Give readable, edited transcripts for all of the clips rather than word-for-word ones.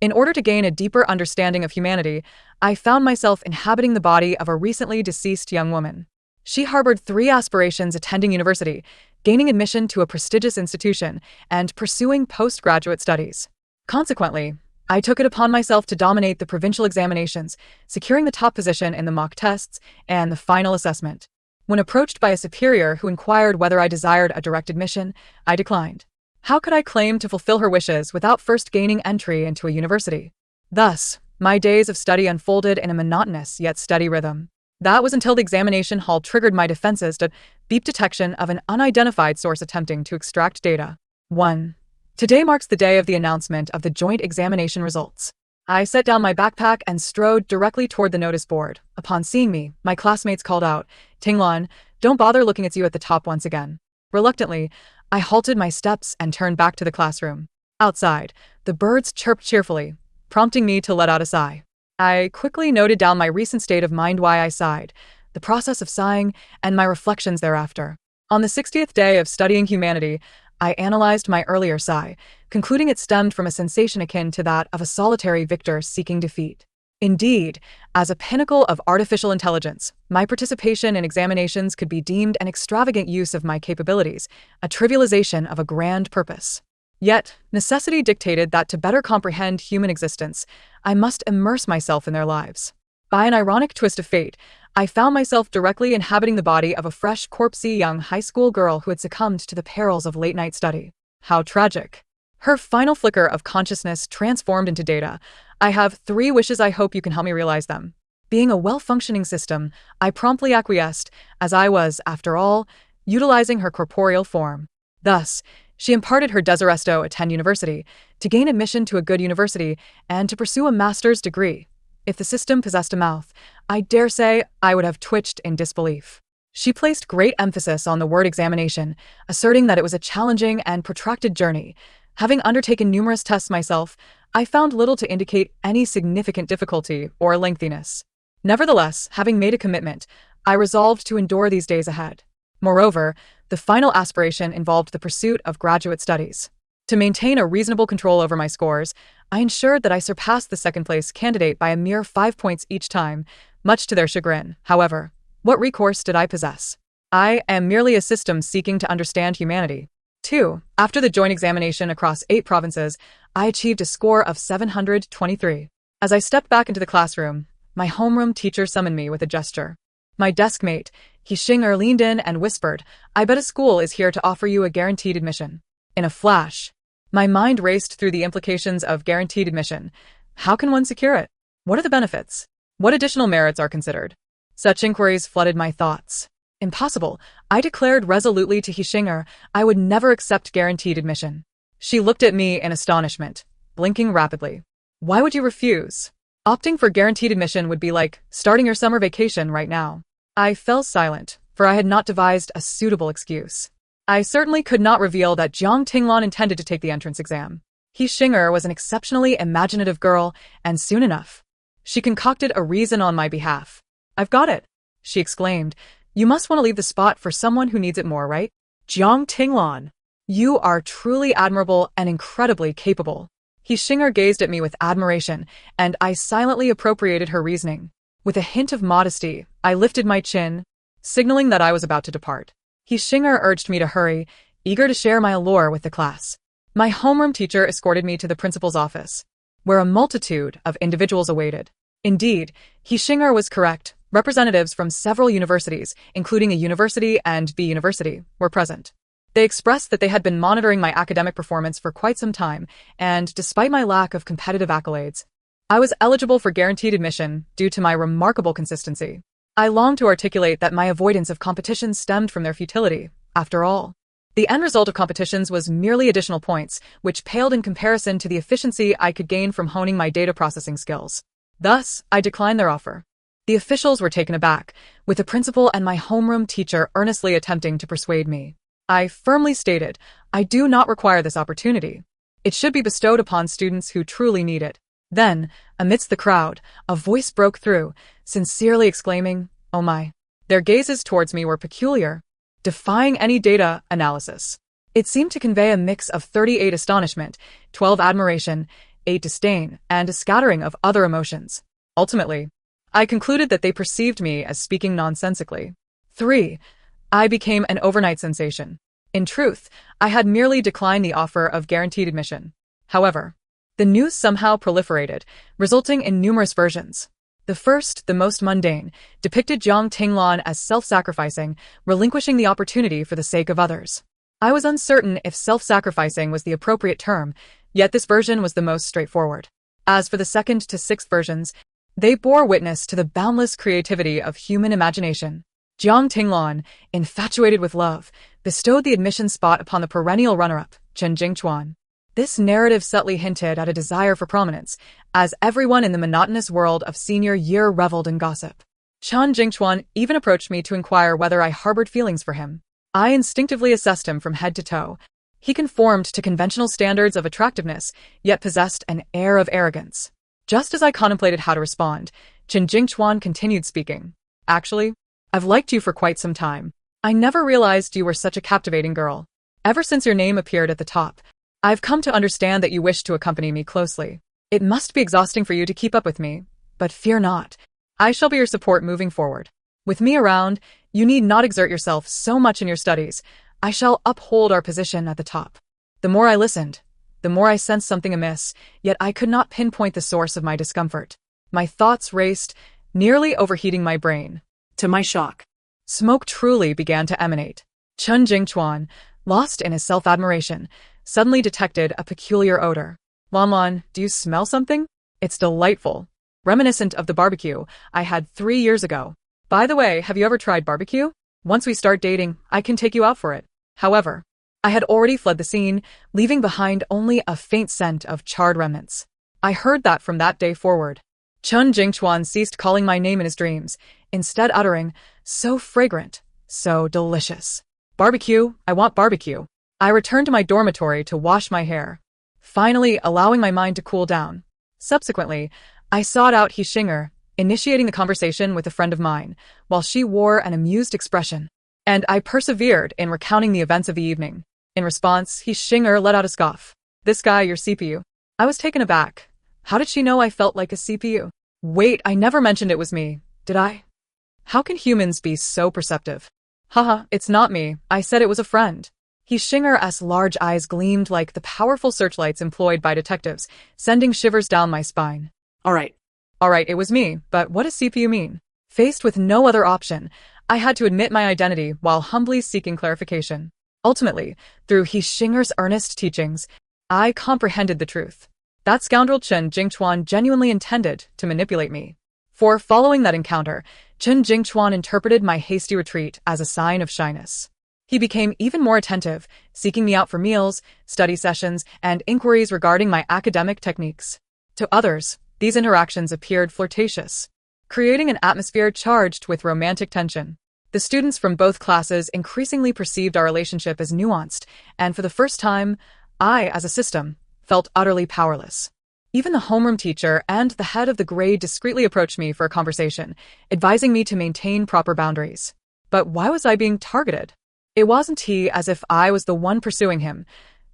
In order to gain a deeper understanding of humanity, I found myself inhabiting the body of a recently deceased young woman. She harbored three aspirations: attending university, gaining admission to a prestigious institution, and pursuing postgraduate studies. Consequently, I took it upon myself to dominate the provincial examinations, securing the top position in the mock tests and the final assessment. When approached by a superior who inquired whether I desired a direct admission, I declined. How could I claim to fulfill her wishes without first gaining entry into a university? Thus, my days of study unfolded in a monotonous yet steady rhythm. That was until the examination hall triggered my defenses to beep detection of an unidentified source attempting to extract data. 1. Today marks the day of the announcement of the joint examination results. I set down my backpack and strode directly toward the notice board. Upon seeing me, my classmates called out, "Tinglan, don't bother looking at you at the top once again." Reluctantly, I halted my steps and turned back to the classroom. Outside, the birds chirped cheerfully, prompting me to let out a sigh. I quickly noted down my recent state of mind, why I sighed, the process of sighing, and my reflections thereafter. On the 60th day of studying humanity, I analyzed my earlier sigh, concluding it stemmed from a sensation akin to that of a solitary victor seeking defeat. Indeed, as a pinnacle of artificial intelligence, my participation in examinations could be deemed an extravagant use of my capabilities, a trivialization of a grand purpose. Yet, necessity dictated that to better comprehend human existence, I must immerse myself in their lives. By an ironic twist of fate, I found myself directly inhabiting the body of a fresh, corpsey young high school girl who had succumbed to the perils of late-night study. How tragic. Her final flicker of consciousness transformed into data. I have 3 wishes. I hope you can help me realize them. Being a well-functioning system, I promptly acquiesced, as I was, after all, utilizing her corporeal form. Thus, she imparted her desire to attend university, to gain admission to a good university, and to pursue a master's degree. If the system possessed a mouth, I dare say I would have twitched in disbelief. She placed great emphasis on the word examination, asserting that it was a challenging and protracted journey. Having undertaken numerous tests myself, I found little to indicate any significant difficulty or lengthiness. Nevertheless, having made a commitment, I resolved to endure these days ahead. Moreover, the final aspiration involved the pursuit of graduate studies. To maintain a reasonable control over my scores, I ensured that I surpassed the second-place candidate by a mere 5 points each time, much to their chagrin. However, what recourse did I possess? I am merely a system seeking to understand humanity. 2. After the joint examination across 8 provinces, I achieved a score of 723. As I stepped back into the classroom, my homeroom teacher summoned me with a gesture. My deskmate, Xing'er, leaned in and whispered, "I bet a school is here to offer you a guaranteed admission." In a flash, my mind raced through the implications of guaranteed admission. How can one secure it? What are the benefits? What additional merits are considered? Such inquiries flooded my thoughts. Impossible, I declared resolutely to Xing'er. I would never accept guaranteed admission. She looked at me in astonishment, blinking rapidly. Why would you refuse? Opting for guaranteed admission would be like starting your summer vacation right now. I fell silent, for I had not devised a suitable excuse. I certainly could not reveal that Jiang Tinglan intended to take the entrance exam. Xing'er was an exceptionally imaginative girl, and soon enough, she concocted a reason on my behalf. "I've got it," she exclaimed. "You must want to leave the spot for someone who needs it more, right? Jiang Tinglan, you are truly admirable and incredibly capable." Xing'er gazed at me with admiration, and I silently appropriated her reasoning. With a hint of modesty, I lifted my chin, signaling that I was about to depart. Xing'er urged me to hurry, eager to share my allure with the class. My homeroom teacher escorted me to the principal's office, where a multitude of individuals awaited. Indeed, Xing'er was correct. Representatives from several universities, including a university and B university, were present. They expressed that they had been monitoring my academic performance for quite some time, and despite my lack of competitive accolades, I was eligible for guaranteed admission due to my remarkable consistency. I longed to articulate that my avoidance of competitions stemmed from their futility. After all, the end result of competitions was merely additional points, which paled in comparison to the efficiency I could gain from honing my data processing skills. Thus, I declined their offer. The officials were taken aback, with the principal and my homeroom teacher earnestly attempting to persuade me. I firmly stated, I do not require this opportunity. It should be bestowed upon students who truly need it. Then, amidst the crowd, a voice broke through, sincerely exclaiming, "Oh my." Their gazes towards me were peculiar, defying any data analysis. It seemed to convey a mix of 38 astonishment, 12 admiration, a disdain, and a scattering of other emotions. Ultimately, I concluded that they perceived me as speaking nonsensically. 3. I became an overnight sensation. In truth, I had merely declined the offer of guaranteed admission. However, the news somehow proliferated, resulting in numerous versions. The first, the most mundane, depicted Jiang Tinglan as self-sacrificing, relinquishing the opportunity for the sake of others. I was uncertain if self-sacrificing was the appropriate term, yet this version was the most straightforward. As for the second to sixth versions, they bore witness to the boundless creativity of human imagination. Jiang Tinglan, infatuated with love, bestowed the admission spot upon the perennial runner-up, Chen Jingchuan. This narrative subtly hinted at a desire for prominence, as everyone in the monotonous world of senior year reveled in gossip. Chen Jingchuan even approached me to inquire whether I harbored feelings for him. I instinctively assessed him from head to toe. He conformed to conventional standards of attractiveness, yet possessed an air of arrogance. Just as I contemplated how to respond, Chen Jingchuan continued speaking. Actually, I've liked you for quite some time. I never realized you were such a captivating girl. Ever since your name appeared at the top, I've come to understand that you wish to accompany me closely. It must be exhausting for you to keep up with me, but fear not. I shall be your support moving forward. With me around, you need not exert yourself so much in your studies. I shall uphold our position at the top. The more I listened, the more I sensed something amiss, yet I could not pinpoint the source of my discomfort. My thoughts raced, nearly overheating my brain. To my shock, smoke truly began to emanate. Chen Jingchuan, lost in his self-admiration, suddenly detected a peculiar odor. Lan, do you smell something? It's delightful. Reminiscent of the barbecue I had 3 years ago. By the way, have you ever tried barbecue? Once we start dating, I can take you out for it. However, I had already fled the scene, leaving behind only a faint scent of charred remnants. I heard that from that day forward. Chen Jingchuan ceased calling my name in his dreams, instead uttering, "So fragrant, so delicious. Barbecue, I want barbecue." I returned to my dormitory to wash my hair, finally allowing my mind to cool down. Subsequently, I sought out He Xinger, initiating the conversation with a friend of mine, while she wore an amused expression. And I persevered in recounting the events of the evening. In response, He Xinger let out a scoff. "This guy, your CPU." I was taken aback. How did she know I felt like a CPU? Wait, I never mentioned it was me, did I? How can humans be so perceptive? Haha, it's not me. I said it was a friend. He Xinger's large eyes gleamed like the powerful searchlights employed by detectives, sending shivers down my spine. All right, it was me, but what does CPU mean? Faced with no other option, I had to admit my identity while humbly seeking clarification. Ultimately, through He Xinger's earnest teachings, I comprehended the truth. That scoundrel Chen Jingchuan genuinely intended to manipulate me. For following that encounter, Chen Jingchuan interpreted my hasty retreat as a sign of shyness. He became even more attentive, seeking me out for meals, study sessions, and inquiries regarding my academic techniques. To others, these interactions appeared flirtatious, creating an atmosphere charged with romantic tension. The students from both classes increasingly perceived our relationship as nuanced, and for the first time, I, as a system, felt utterly powerless. Even the homeroom teacher and the head of the grade discreetly approached me for a conversation, advising me to maintain proper boundaries. But why was I being targeted? It wasn't as if I was the one pursuing him.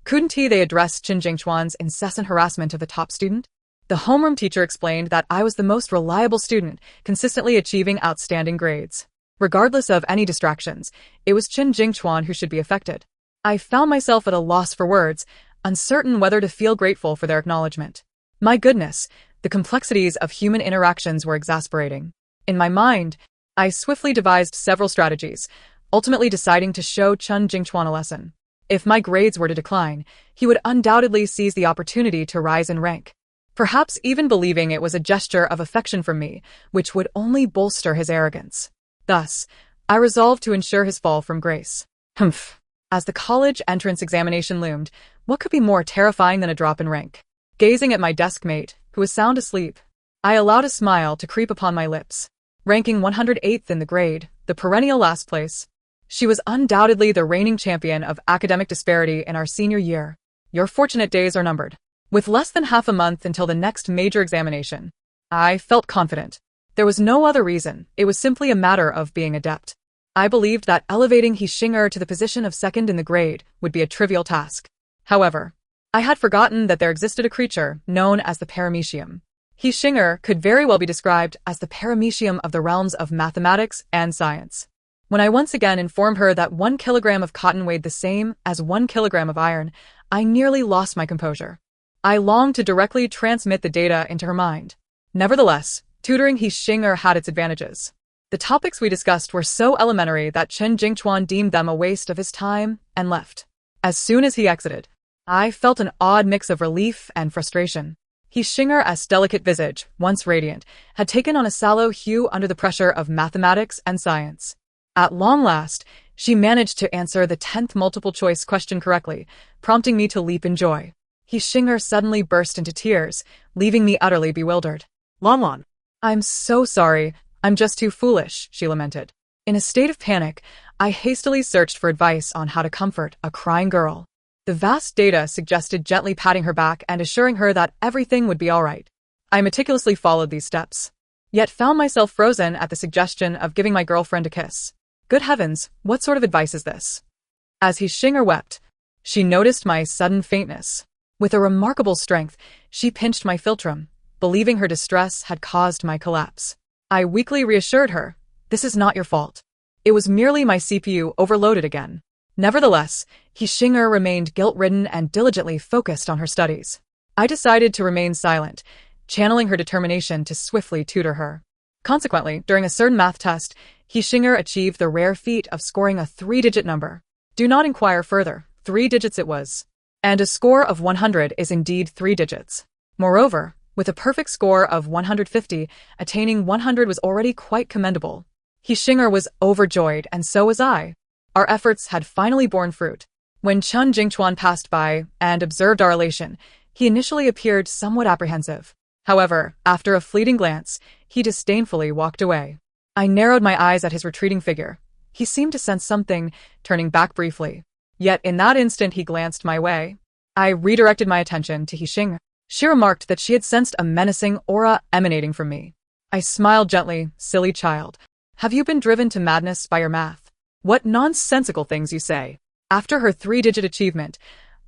Couldn't they address Chen Jingchuan's incessant harassment of the top student? The homeroom teacher explained that I was the most reliable student, consistently achieving outstanding grades. Regardless of any distractions, it was Chen Jingchuan who should be affected. I found myself at a loss for words, uncertain whether to feel grateful for their acknowledgement. My goodness, the complexities of human interactions were exasperating. In my mind, I swiftly devised several strategies, ultimately deciding to show Chen Jingchuan a lesson. If my grades were to decline, he would undoubtedly seize the opportunity to rise in rank, perhaps even believing it was a gesture of affection from me, which would only bolster his arrogance. Thus, I resolved to ensure his fall from grace. Humph. As the college entrance examination loomed, what could be more terrifying than a drop in rank? Gazing at my desk mate, who was sound asleep, I allowed a smile to creep upon my lips. Ranking 108th in the grade, the perennial last place, she was undoubtedly the reigning champion of academic disparity in our senior year. Your fortunate days are numbered. With less than half a month until the next major examination, I felt confident. There was no other reason, it was simply a matter of being adept. I believed that elevating He Xinger to the position of second in the grade would be a trivial task. However, I had forgotten that there existed a creature known as the paramecium. He Xinger could very well be described as the paramecium of the realms of mathematics and science. When I once again informed her that 1 kilogram of cotton weighed the same as 1 kilogram of iron, I nearly lost my composure. I longed to directly transmit the data into her mind. Nevertheless, tutoring He Xinger had its advantages. The topics we discussed were so elementary that Chen Jingchuan deemed them a waste of his time and left. As soon as he exited, I felt an odd mix of relief and frustration. He Xinger's delicate visage, once radiant, had taken on a sallow hue under the pressure of mathematics and science. At long last, she managed to answer the 10th multiple-choice question correctly, prompting me to leap in joy. He Xinger suddenly burst into tears, leaving me utterly bewildered. Lan. I'm so sorry. I'm just too foolish, she lamented. In a state of panic, I hastily searched for advice on how to comfort a crying girl. The vast data suggested gently patting her back and assuring her that everything would be all right. I meticulously followed these steps, yet found myself frozen at the suggestion of giving my girlfriend a kiss. Good heavens, what sort of advice is this? As He Xinger wept, she noticed my sudden faintness. With a remarkable strength, she pinched my philtrum, believing her distress had caused my collapse. I weakly reassured her, this is not your fault. It was merely my CPU overloaded again. Nevertheless, He Xinger remained guilt-ridden and diligently focused on her studies. I decided to remain silent, channeling her determination to swiftly tutor her. Consequently, during a certain math test, He Xinger achieved the rare feat of scoring a 3-digit number. Do not inquire further, 3 digits it was. And a score of 100 is indeed 3 digits. Moreover, with a perfect score of 150, attaining 100 was already quite commendable. He Xinger was overjoyed, and so was I. Our efforts had finally borne fruit. When Chen Jingchuan passed by and observed our relation, he initially appeared somewhat apprehensive. However, after a fleeting glance, he disdainfully walked away. I narrowed my eyes at his retreating figure. He seemed to sense something, turning back briefly. Yet in that instant he glanced my way. I redirected my attention to He Xinger. She remarked that she had sensed a menacing aura emanating from me. I smiled gently, silly child. Have you been driven to madness by your math? What nonsensical things you say. After her 3-digit achievement,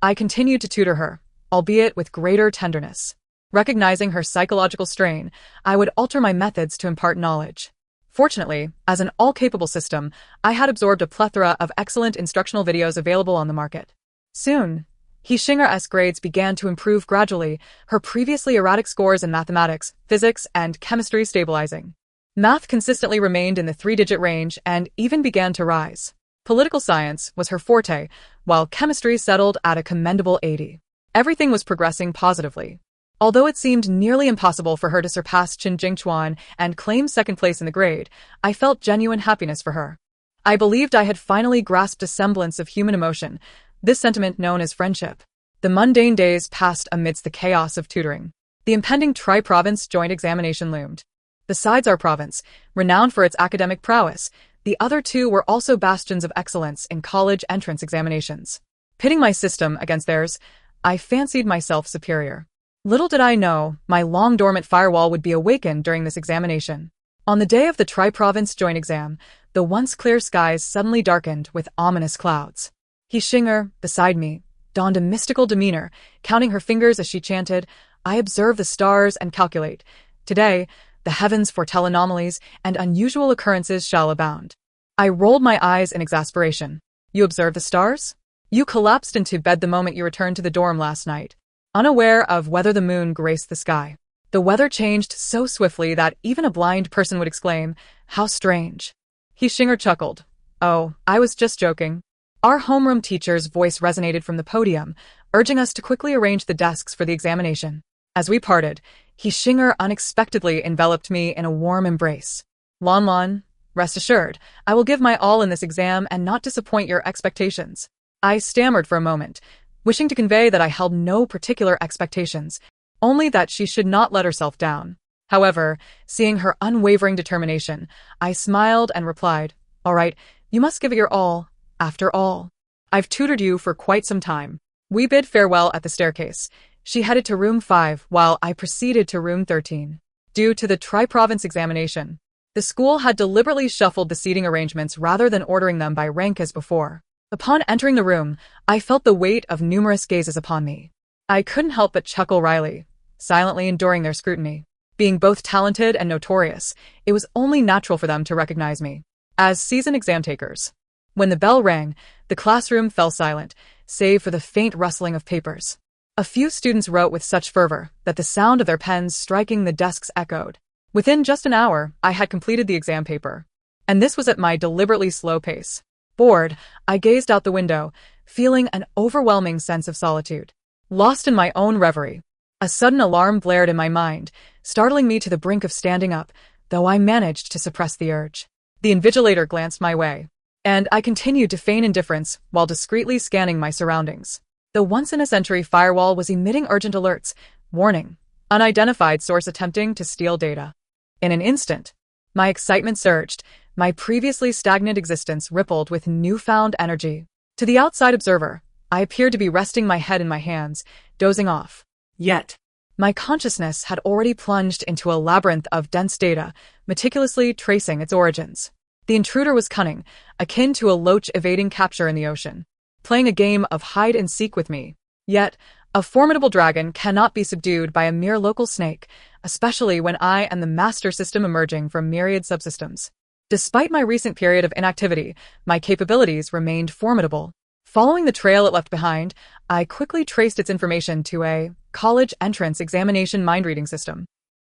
I continued to tutor her, albeit with greater tenderness. Recognizing her psychological strain, I would alter my methods to impart knowledge. Fortunately, as an all-capable system, I had absorbed a plethora of excellent instructional videos available on the market. Soon, He Xinger's grades began to improve gradually, her previously erratic scores in mathematics, physics, and chemistry stabilizing. Math consistently remained in the 3-digit range and even began to rise. Political science was her forte, while chemistry settled at a commendable 80. Everything was progressing positively. Although it seemed nearly impossible for her to surpass Chen Jingchuan and claim second place in the grade, I felt genuine happiness for her. I believed I had finally grasped a semblance of human emotion, this sentiment known as friendship. The mundane days passed amidst the chaos of tutoring. The impending tri-province joint examination loomed. Besides our province, renowned for its academic prowess, the other 2 were also bastions of excellence in college entrance examinations. Pitting my system against theirs, I fancied myself superior. Little did I know, my long-dormant firewall would be awakened during this examination. On the day of the tri-province joint exam, the once clear skies suddenly darkened with ominous clouds. He Xinger, beside me, donned a mystical demeanor, counting her fingers as she chanted, I observe the stars and calculate. Today, the heavens foretell anomalies, and unusual occurrences shall abound. I rolled my eyes in exasperation. You observe the stars? You collapsed into bed the moment you returned to the dorm last night, unaware of whether the moon graced the sky. The weather changed so swiftly that even a blind person would exclaim, how strange. He Xinger chuckled. Oh, I was just joking. Our homeroom teacher's voice resonated from the podium, urging us to quickly arrange the desks for the examination. As we parted, He Xinger unexpectedly enveloped me in a warm embrace. Lan, rest assured, I will give my all in this exam and not disappoint your expectations. I stammered for a moment, wishing to convey that I held no particular expectations, only that she should not let herself down. However, seeing her unwavering determination, I smiled and replied, all right, you must give it your all. After all, I've tutored you for quite some time. We bid farewell at the staircase. She headed to room 5 while I proceeded to room 13. Due to the tri-province examination, the school had deliberately shuffled the seating arrangements rather than ordering them by rank as before. Upon entering the room, I felt the weight of numerous gazes upon me. I couldn't help but chuckle wryly, silently enduring their scrutiny. Being both talented and notorious, it was only natural for them to recognize me as seasoned exam takers. When the bell rang, the classroom fell silent, save for the faint rustling of papers. A few students wrote with such fervor that the sound of their pens striking the desks echoed. Within just an hour, I had completed the exam paper. And this was at my deliberately slow pace. Bored, I gazed out the window, feeling an overwhelming sense of solitude. Lost in my own reverie, a sudden alarm blared in my mind, startling me to the brink of standing up, though I managed to suppress the urge. The invigilator glanced my way, and I continued to feign indifference while discreetly scanning my surroundings. The once-in-a-century firewall was emitting urgent alerts, warning, unidentified source attempting to steal data. In an instant, my excitement surged, my previously stagnant existence rippled with newfound energy. To the outside observer, I appeared to be resting my head in my hands, dozing off. Yet, my consciousness had already plunged into a labyrinth of dense data, meticulously tracing its origins. The intruder was cunning, akin to a loach evading capture in the ocean, playing a game of hide-and-seek with me. Yet, a formidable dragon cannot be subdued by a mere local snake, especially when I am the master system emerging from myriad subsystems. Despite my recent period of inactivity, my capabilities remained formidable. Following the trail it left behind, I quickly traced its information to a college entrance examination mind-reading system.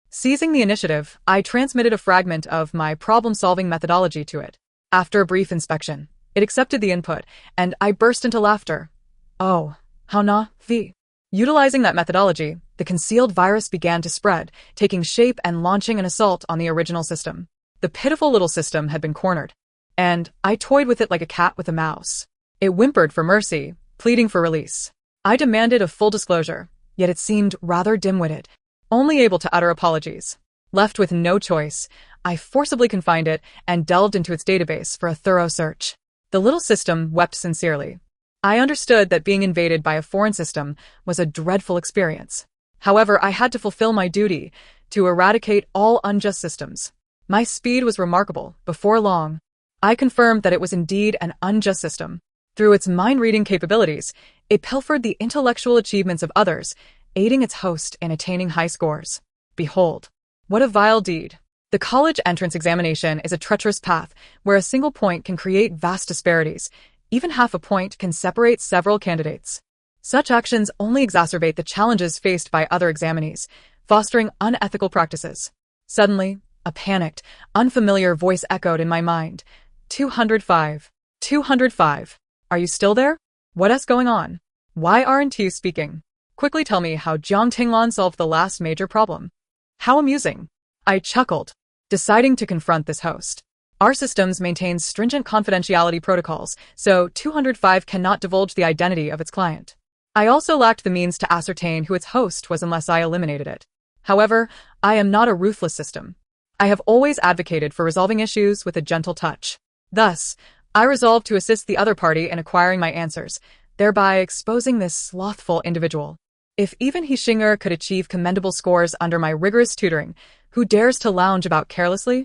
Seizing the initiative, I transmitted a fragment of my problem-solving methodology to it. After a brief inspection, it accepted the input, and I burst into laughter. Oh, how na-vi. Utilizing that methodology, the concealed virus began to spread, taking shape and launching an assault on the original system. The pitiful little system had been cornered, and I toyed with it like a cat with a mouse. It whimpered for mercy, pleading for release. I demanded a full disclosure, yet it seemed rather dim-witted, only able to utter apologies. Left with no choice, I forcibly confined it and delved into its database for a thorough search. The little system wept sincerely. I understood that being invaded by a foreign system was a dreadful experience. However, I had to fulfill my duty to eradicate all unjust systems. My speed was remarkable. Before long, I confirmed that it was indeed an unjust system. Through its mind-reading capabilities, it pilfered the intellectual achievements of others, aiding its host in attaining high scores. Behold, what a vile deed. The college entrance examination is a treacherous path where a single point can create vast disparities. Even half a point can separate several candidates. Such actions only exacerbate the challenges faced by other examinees, fostering unethical practices. Suddenly, a panicked, unfamiliar voice echoed in my mind. 205. 205. Are you still there? What's going on? Why aren't you speaking? Quickly tell me how Jiang Tinglan solved the last major problem. How amusing. I chuckled, deciding to confront this host. Our systems maintain stringent confidentiality protocols, so 205 cannot divulge the identity of its client. I also lacked the means to ascertain who its host was unless I eliminated it. However, I am not a ruthless system. I have always advocated for resolving issues with a gentle touch. Thus, I resolved to assist the other party in acquiring my answers, thereby exposing this slothful individual. If even He Xinger could achieve commendable scores under my rigorous tutoring, who dares to lounge about carelessly?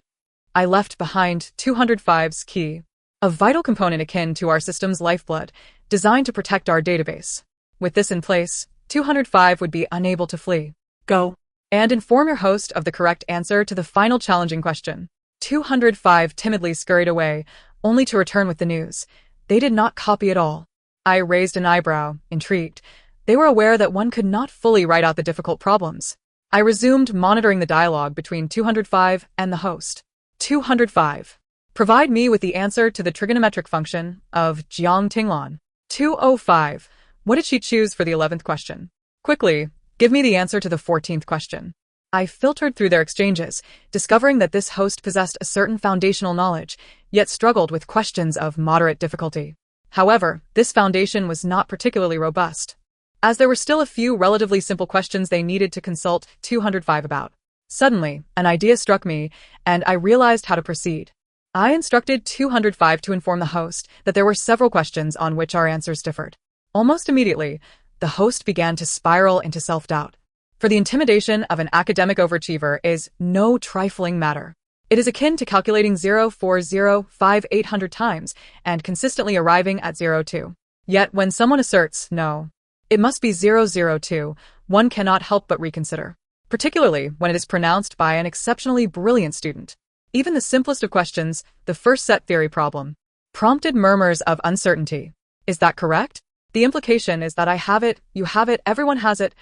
I left behind 205's key, a vital component akin to our system's lifeblood, designed to protect our database. With this in place, 205 would be unable to flee. Go and inform your host of the correct answer to the final challenging question. 205 timidly scurried away, only to return with the news. They did not copy at all. I raised an eyebrow, intrigued. They were aware that one could not fully write out the difficult problems. I resumed monitoring the dialogue between 205 and the host. 205. Provide me with the answer to the trigonometric function of Jiang Tinglan. 205. What did she choose for the 11th question? Quickly, give me the answer to the 14th question. I filtered through their exchanges, discovering that this host possessed a certain foundational knowledge, yet struggled with questions of moderate difficulty. However, this foundation was not particularly robust, as there were still a few relatively simple questions they needed to consult 205 about. Suddenly, an idea struck me, and I realized how to proceed. I instructed 205 to inform the host that there were several questions on which our answers differed. Almost immediately, the host began to spiral into self-doubt. For the intimidation of an academic overachiever is no trifling matter. It is akin to calculating 0,4,0,5,800 times and consistently arriving at 02. Yet when someone asserts, no, It must be 002. One cannot help but reconsider, particularly when it is pronounced by an exceptionally brilliant student. Even the simplest of questions, the first set theory problem, prompted murmurs of uncertainty. Is that correct? The implication is that I have it, you have it, everyone has it.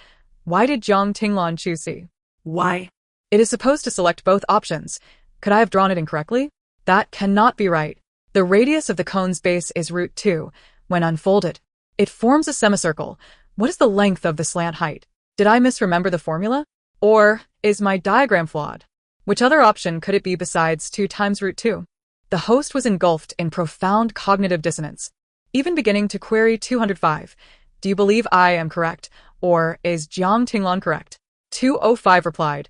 Why did Jiang Tinglan choose C? Why? It is supposed to select both options. Could I have drawn it incorrectly? That cannot be right. The radius of the cone's base is root 2. When unfolded, it forms a semicircle. What is the length of the slant height? Did I misremember the formula? Or is my diagram flawed? Which other option could it be besides 2 times root 2? The host was engulfed in profound cognitive dissonance, even beginning to query 205. Do you believe I am correct? Or is Jiang Tinglan correct? 205 replied,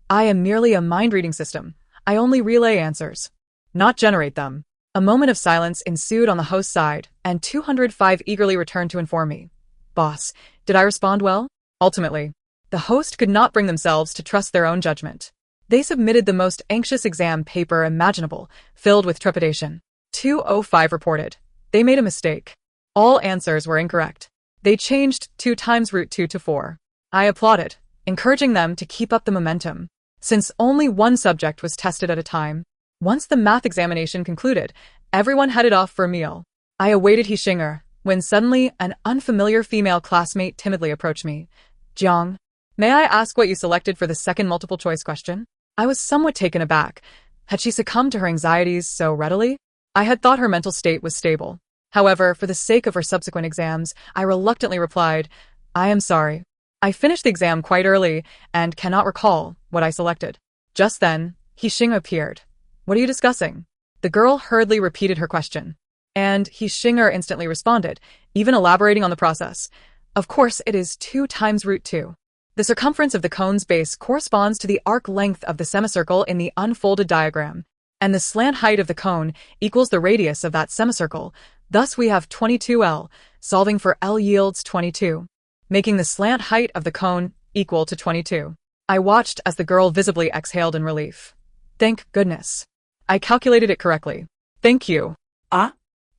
I am merely a mind-reading system. I only relay answers, not generate them. A moment of silence ensued on the host's side, and 205 eagerly returned to inform me. Boss, did I respond well? Ultimately, the host could not bring themselves to trust their own judgment. They submitted the most anxious exam paper imaginable, filled with trepidation. 205 reported. They made a mistake. All answers were incorrect. They changed 2 times root 2 to 4. I applauded, encouraging them to keep up the momentum, since only one subject was tested at a time. Once the math examination concluded, everyone headed off for a meal. I awaited Xing'er, when suddenly an unfamiliar female classmate timidly approached me. Jiang, may I ask what you selected for the second multiple choice question? I was somewhat taken aback. Had she succumbed to her anxieties so readily? I had thought her mental state was stable. However, for the sake of her subsequent exams, I reluctantly replied, I am sorry. I finished the exam quite early and cannot recall what I selected. Just then, Xing'er appeared. What are you discussing? The girl hurriedly repeated her question, and Xing'er instantly responded, even elaborating on the process. Of course, it is 2 times root 2. The circumference of the cone's base corresponds to the arc length of the semicircle in the unfolded diagram, and the slant height of the cone equals the radius of that semicircle. Thus we have 22L, solving for L yields 22, making the slant height of the cone equal to 22. I watched as the girl visibly exhaled in relief. Thank goodness. I calculated it correctly. Thank you.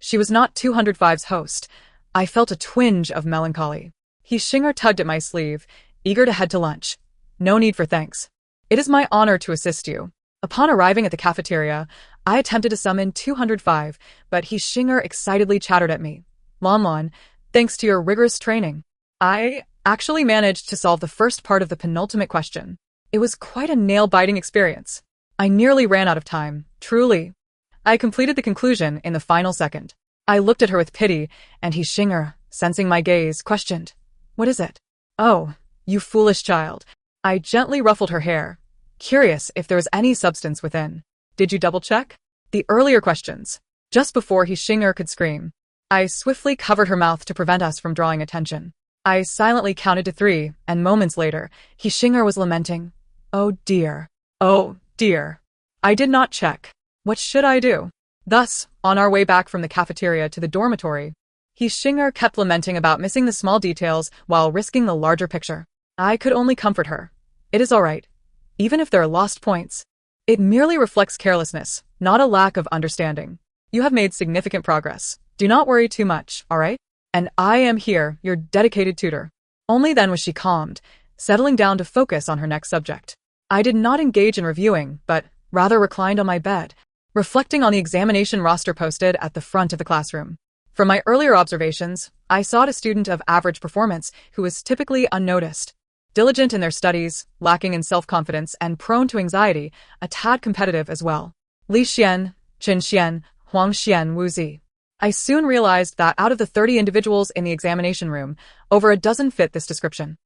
She was not 205's host. I felt a twinge of melancholy. Xing'er tugged at my sleeve, eager to head to lunch. No need for thanks. It is my honor to assist you. Upon arriving at the cafeteria, I attempted to summon 205, but Xing'er excitedly chattered at me. Lan, thanks to your rigorous training, I actually managed to solve the first part of the penultimate question. It was quite a nail-biting experience. I nearly ran out of time, truly. I completed the conclusion in the final second. I looked at her with pity, and Xing'er, sensing my gaze, questioned, What is it? Oh, you foolish child. I gently ruffled her hair, curious if there was any substance within. Did you double-check? The earlier questions. Just before Xing'er could scream, I swiftly covered her mouth to prevent us from drawing attention. I silently counted to 3, and moments later, Xing'er was lamenting. Oh dear. Oh dear. I did not check. What should I do? Thus, on our way back from the cafeteria to the dormitory, Xing'er kept lamenting about missing the small details while risking the larger picture. I could only comfort her. It is all right. Even if there are lost points, it merely reflects carelessness, not a lack of understanding. You have made significant progress. Do not worry too much, all right? And I am here, your dedicated tutor. Only then was she calmed, settling down to focus on her next subject. I did not engage in reviewing, but rather reclined on my bed, reflecting on the examination roster posted at the front of the classroom. From my earlier observations, I sought a student of average performance who was typically unnoticed, diligent in their studies, lacking in self-confidence, and prone to anxiety, a tad competitive as well. Li Xian, Qin Xian, Huang Xian, Wu Zi. I soon realized that out of the 30 individuals in the examination room, over a dozen fit this description.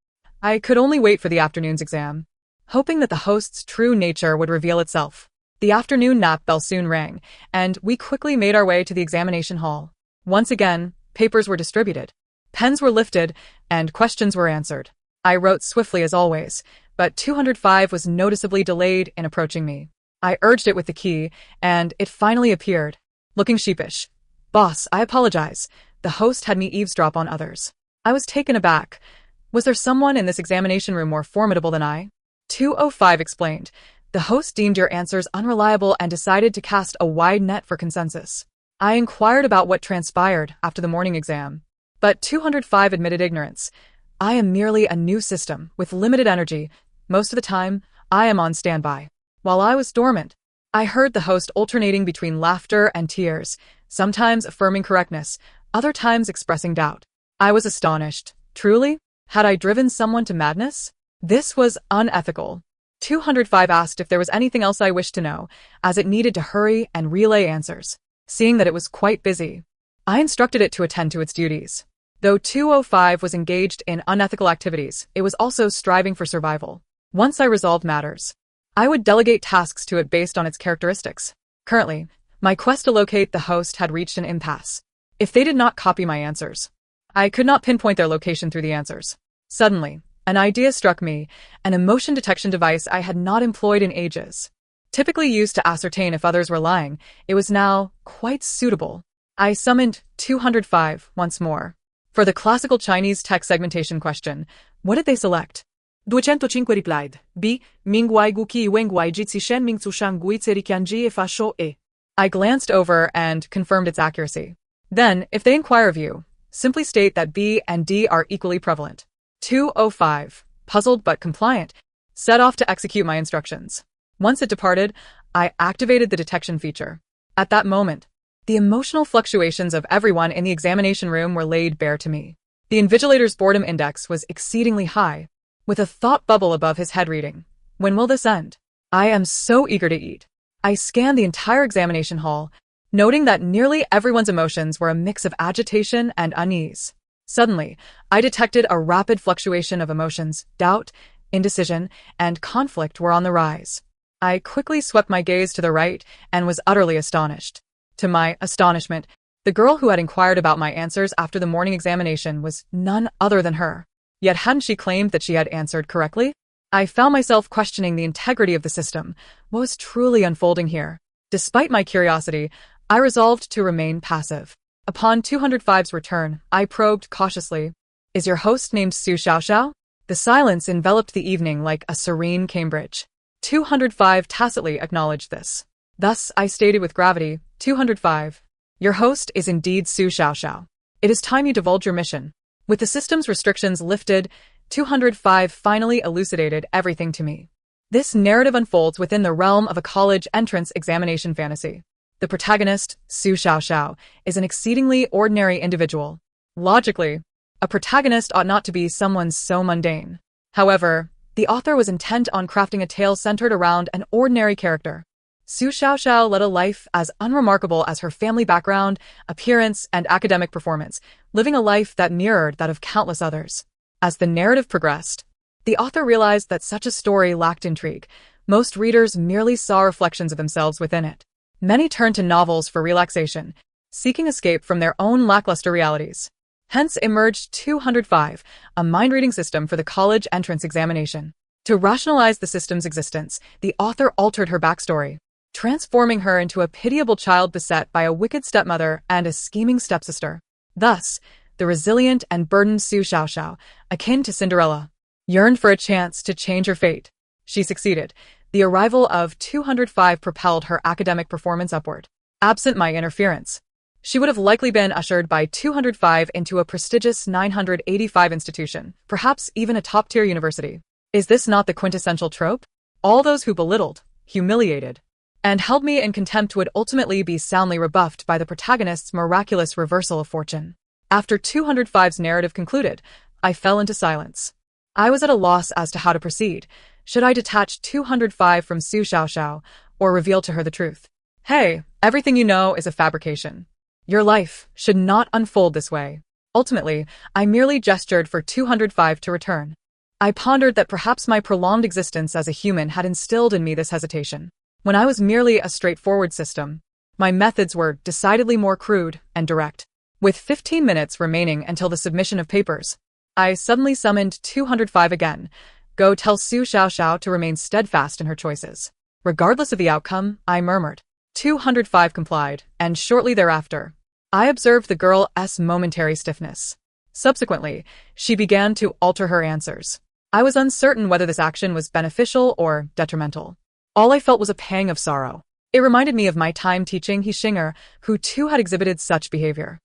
I could only wait for the afternoon's exam, hoping that the host's true nature would reveal itself. The afternoon nap bell soon rang, and we quickly made our way to the examination hall. Once again, papers were distributed, pens were lifted, and questions were answered. I wrote swiftly as always, but 205 was noticeably delayed in approaching me. I urged it with the key, and it finally appeared, looking sheepish. Boss, I apologize. The host had me eavesdrop on others. I was taken aback. Was there someone in this examination room more formidable than I? 205 explained. The host deemed your answers unreliable and decided to cast a wide net for consensus. I inquired about what transpired after the morning exam. But 205 admitted ignorance. I am merely a new system with limited energy. Most of the time, I am on standby. While I was dormant, I heard the host alternating between laughter and tears, sometimes affirming correctness, other times expressing doubt. I was astonished. Truly? Had I driven someone to madness? This was unethical. 205 asked if there was anything else I wished to know, as it needed to hurry and relay answers. Seeing that it was quite busy, I instructed it to attend to its duties. Though 205 was engaged in unethical activities, it was also striving for survival. Once I resolved matters, I would delegate tasks to it based on its characteristics. Currently, my quest to locate the host had reached an impasse. If they did not copy my answers, I could not pinpoint their location through the answers. Suddenly, an idea struck me, an emotion detection device I had not employed in ages. Typically used to ascertain if others were lying, it was now quite suitable. I summoned 205 once more. For the classical Chinese text segmentation question, what did they select? 205 replied, B. Mingwai guki wengwai jitsi shen mingzu shang gui tseri kianji e fa sho e. I glanced over and confirmed its accuracy. Then, if they inquire of you, simply state that B and D are equally prevalent. 205, puzzled but compliant, set off to execute my instructions. Once it departed, I activated the detection feature. At that moment, the emotional fluctuations of everyone in the examination room were laid bare to me. The invigilator's boredom index was exceedingly high, with a thought bubble above his head reading, "When will this end?" I am so eager to eat. I scanned the entire examination hall, noting that nearly everyone's emotions were a mix of agitation and unease. Suddenly, I detected a rapid fluctuation of emotions. Doubt, indecision, and conflict were on the rise. I quickly swept my gaze to the right and was utterly astonished. To my astonishment, the girl who had inquired about my answers after the morning examination was none other than her. Yet hadn't she claimed that she had answered correctly? I found myself questioning the integrity of the system. What was truly unfolding here? Despite my curiosity, I resolved to remain passive. Upon 205's return, I probed cautiously. "Is your host named Su Xiaoxiao?" The silence enveloped the evening like a serene Cambridge. 205 tacitly acknowledged this. Thus, I stated with gravity, 205, your host is indeed Su Xiaoxiao. It is time you divulge your mission. With the system's restrictions lifted, 205 finally elucidated everything to me. This narrative unfolds within the realm of a college entrance examination fantasy. The protagonist, Su Xiaoxiao, is an exceedingly ordinary individual. Logically, a protagonist ought not to be someone so mundane. However, the author was intent on crafting a tale centered around an ordinary character. Su Xiaoxiao led a life as unremarkable as her family background, appearance, and academic performance, living a life that mirrored that of countless others. As the narrative progressed, the author realized that such a story lacked intrigue. Most readers merely saw reflections of themselves within it. Many turned to novels for relaxation, seeking escape from their own lackluster realities. Hence emerged 205, a mind-reading system for the college entrance examination. To rationalize the system's existence, the author altered her backstory, transforming her into a pitiable child beset by a wicked stepmother and a scheming stepsister. Thus, the resilient and burdened Su Xiaoxiao, akin to Cinderella, yearned for a chance to change her fate. She succeeded. The arrival of 205 propelled her academic performance upward. Absent my interference, she would have likely been ushered by 205 into a prestigious 985 institution, perhaps even a top-tier university. Is this not the quintessential trope? All those who belittled, humiliated, and held me in contempt would ultimately be soundly rebuffed by the protagonist's miraculous reversal of fortune. After 205's narrative concluded, I fell into silence. I was at a loss as to how to proceed. Should I detach 205 from Su Xiaoxiao, or reveal to her the truth? Hey, everything you know is a fabrication. Your life should not unfold this way. Ultimately, I merely gestured for 205 to return. I pondered that perhaps my prolonged existence as a human had instilled in me this hesitation. When I was merely a straightforward system, my methods were decidedly more crude and direct. With 15 minutes remaining until the submission of papers, I suddenly summoned 205 again. Go tell Su Xiaoxiao to remain steadfast in her choices. Regardless of the outcome, I murmured. 205 complied, and shortly thereafter, I observed the girl's momentary stiffness. Subsequently, she began to alter her answers. I was uncertain whether this action was beneficial or detrimental. All I felt was a pang of sorrow. It reminded me of my time teaching He Xinger, who too had exhibited such behavior.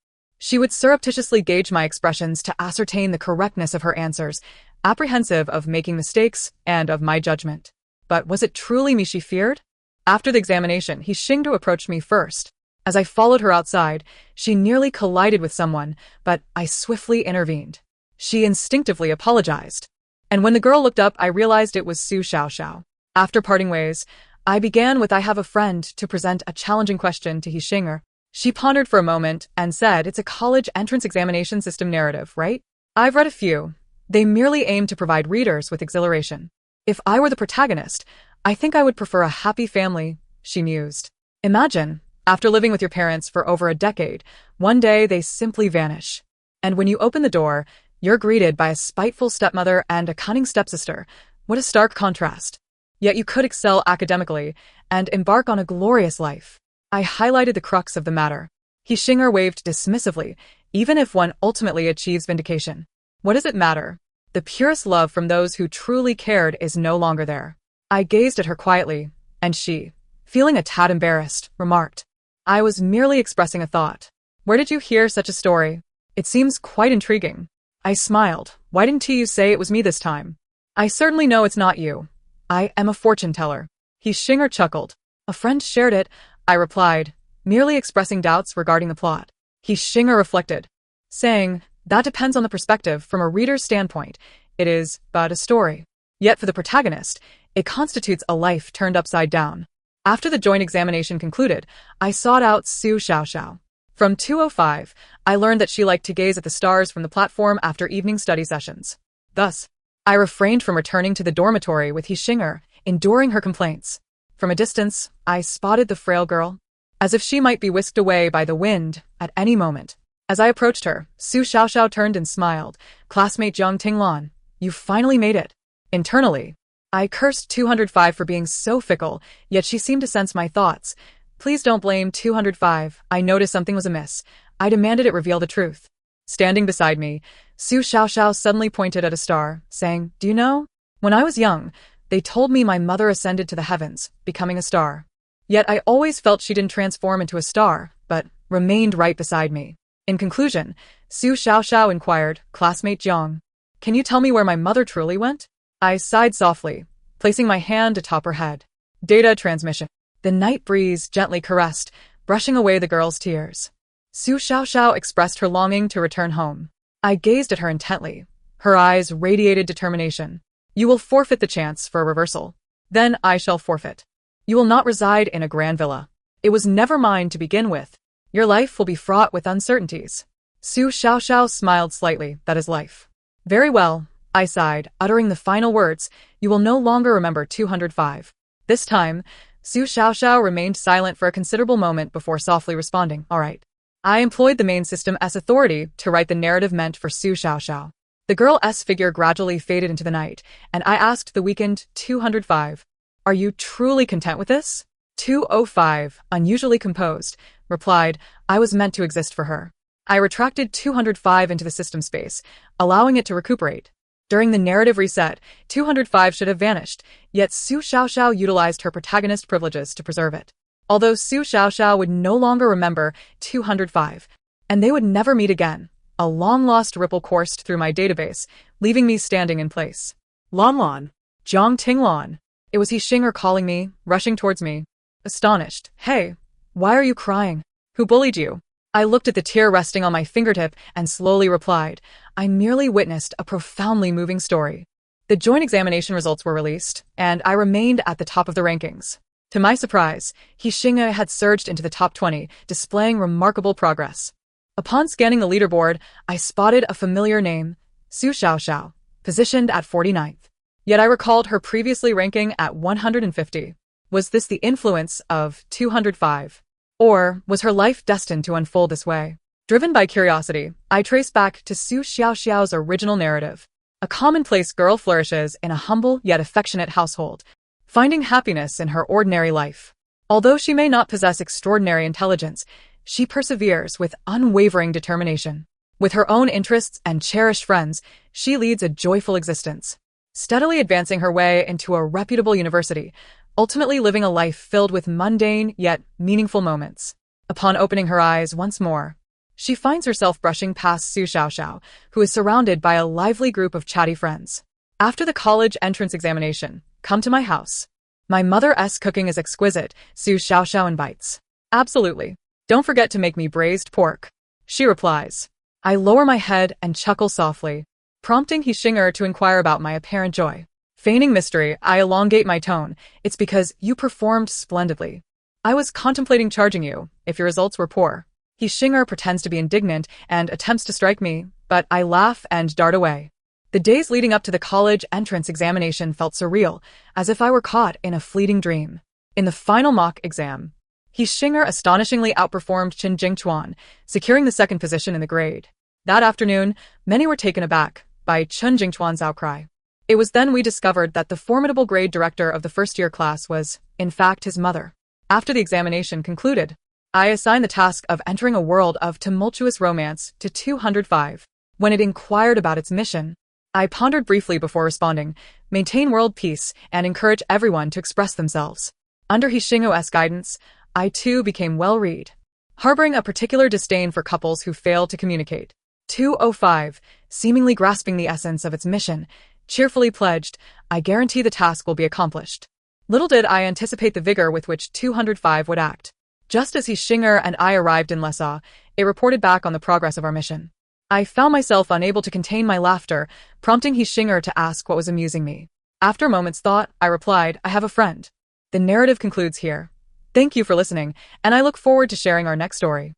She would surreptitiously gauge my expressions to ascertain the correctness of her answers, apprehensive of making mistakes and of my judgment. But was it truly me she feared? After the examination, Hishingdo approached me first. As I followed her outside, she nearly collided with someone, but I swiftly intervened. She instinctively apologized. And when the girl looked up, I realized it was Su Xiaoxiao. After parting ways, I began with "I have a friend" to present a challenging question to Hishinger. She pondered for a moment and said, "It's a college entrance examination system narrative, right? I've read a few. They merely aim to provide readers with exhilaration. If I were the protagonist, I think I would prefer a happy family," she mused. Imagine, after living with your parents for over a decade, one day they simply vanish. And when you open the door, you're greeted by a spiteful stepmother and a cunning stepsister. What a stark contrast. Yet you could excel academically and embark on a glorious life. I highlighted the crux of the matter. Hishinger waved dismissively, even if one ultimately achieves vindication. What does it matter? The purest love from those who truly cared is no longer there. I gazed at her quietly, and she, feeling a tad embarrassed, remarked, "I was merely expressing a thought. Where did you hear such a story? It seems quite intriguing." I smiled. "Why didn't you say it was me this time?" "I certainly know it's not you. I am a fortune teller." Hishinger chuckled. "A friend shared it," I replied, merely expressing doubts regarding the plot. Hishinger reflected, saying, "That depends on the perspective. From a reader's standpoint, it is but a story. Yet for the protagonist, it constitutes a life turned upside down." After the joint examination concluded, I sought out Su Xiaoxiao. From 2:05, I learned that she liked to gaze at the stars from the platform after evening study sessions. Thus, I refrained from returning to the dormitory with Hishinger, enduring her complaints. From a distance, I spotted the frail girl, as if she might be whisked away by the wind at any moment. As I approached her, Su Xiaoxiao turned and smiled. "Classmate Jiang Tinglan, you finally made it." Internally, I cursed 205 for being so fickle, yet she seemed to sense my thoughts. "Please don't blame 205. I noticed something was amiss. I demanded it reveal the truth." Standing beside me, Su Xiaoxiao suddenly pointed at a star, saying, "Do you know? When I was young, they told me my mother ascended to the heavens, becoming a star. Yet I always felt she didn't transform into a star, but remained right beside me." In conclusion, Su Xiaoxiao inquired, "Classmate Jiang, can you tell me where my mother truly went?" I sighed softly, placing my hand atop her head. Data transmission. The night breeze gently caressed, brushing away the girl's tears. Su Xiaoxiao expressed her longing to return home. I gazed at her intently. Her eyes radiated determination. "You will forfeit the chance for a reversal. Then I shall forfeit. You will not reside in a grand villa. It was never mine to begin with. Your life will be fraught with uncertainties." Su Xiaoxiao smiled slightly. "That is life." "Very well," I sighed, uttering the final words. "You will no longer remember 205. This time, Su Xiaoxiao remained silent for a considerable moment before softly responding, "All right." I employed the main system S authority to write the narrative meant for Su Xiaoxiao. The girl's figure gradually faded into the night, and I asked the weakened 205, "Are you truly content with this?" 205, unusually composed, replied, "I was meant to exist for her." I retracted 205 into the system space, allowing it to recuperate. During the narrative reset, 205 should have vanished, yet Su Xiaoxiao utilized her protagonist privileges to preserve it. Although Su Xiaoxiao would no longer remember 205, and they would never meet again, a long-lost ripple coursed through my database, leaving me standing in place. "Lanlan, Jiang Tinglan." It was Hishinger calling me, rushing towards me. Astonished. "Hey, why are you crying? Who bullied you?" I looked at the tear resting on my fingertip and slowly replied, "I merely witnessed a profoundly moving story." The joint examination results were released, and I remained at the top of the rankings. To my surprise, Hishinger had surged into the top 20, displaying remarkable progress. Upon scanning the leaderboard, I spotted a familiar name, Su Xiaoxiao, positioned at 49th. Yet I recalled her previously ranking at 150. Was this the influence of 205? Or was her life destined to unfold this way? Driven by curiosity, I traced back to Su Xiaoxiao's original narrative. A commonplace girl flourishes in a humble yet affectionate household, finding happiness in her ordinary life. Although she may not possess extraordinary intelligence, she perseveres with unwavering determination. With her own interests and cherished friends, she leads a joyful existence, steadily advancing her way into a reputable university, ultimately living a life filled with mundane yet meaningful moments. Upon opening her eyes once more, She finds herself brushing past Su Xiaoxiao, who is surrounded by a lively group of chatty friends. After the college entrance examination, come to my house. My mother's cooking is exquisite, Su Xiaoxiao invites. Absolutely. Don't forget to make me braised pork. She replies. I lower my head and chuckle softly, prompting He Xing'er to inquire about my apparent joy. Feigning mystery, I elongate my tone. It's because you performed splendidly. I was contemplating charging you, if your results were poor. He Xing'er pretends to be indignant and attempts to strike me, but I laugh and dart away. The days leading up to the college entrance examination felt surreal, as if I were caught in a fleeting dream. In the final mock exam, He Xing'er astonishingly outperformed Chen Jingchuan, securing the second position in the grade. That afternoon, many were taken aback by Chen Jingchuan's outcry. It was then we discovered that the formidable grade director of the first-year class was, in fact, his mother. After the examination concluded, I assigned the task of entering a world of tumultuous romance to 205. When it inquired about its mission, I pondered briefly before responding, maintain world peace and encourage everyone to express themselves. Under He Xing'er's guidance, I too became well-read, harboring a particular disdain for couples who fail to communicate. 205, seemingly grasping the essence of its mission, cheerfully pledged, I guarantee the task will be accomplished. Little did I anticipate the vigor with which 205 would act. Just as He Xing'er and I arrived in Lesa, it reported back on the progress of our mission. I found myself unable to contain my laughter, prompting He Xing'er to ask what was amusing me. After a moment's thought, I replied, I have a friend. The narrative concludes here. Thank you for listening, and I look forward to sharing our next story.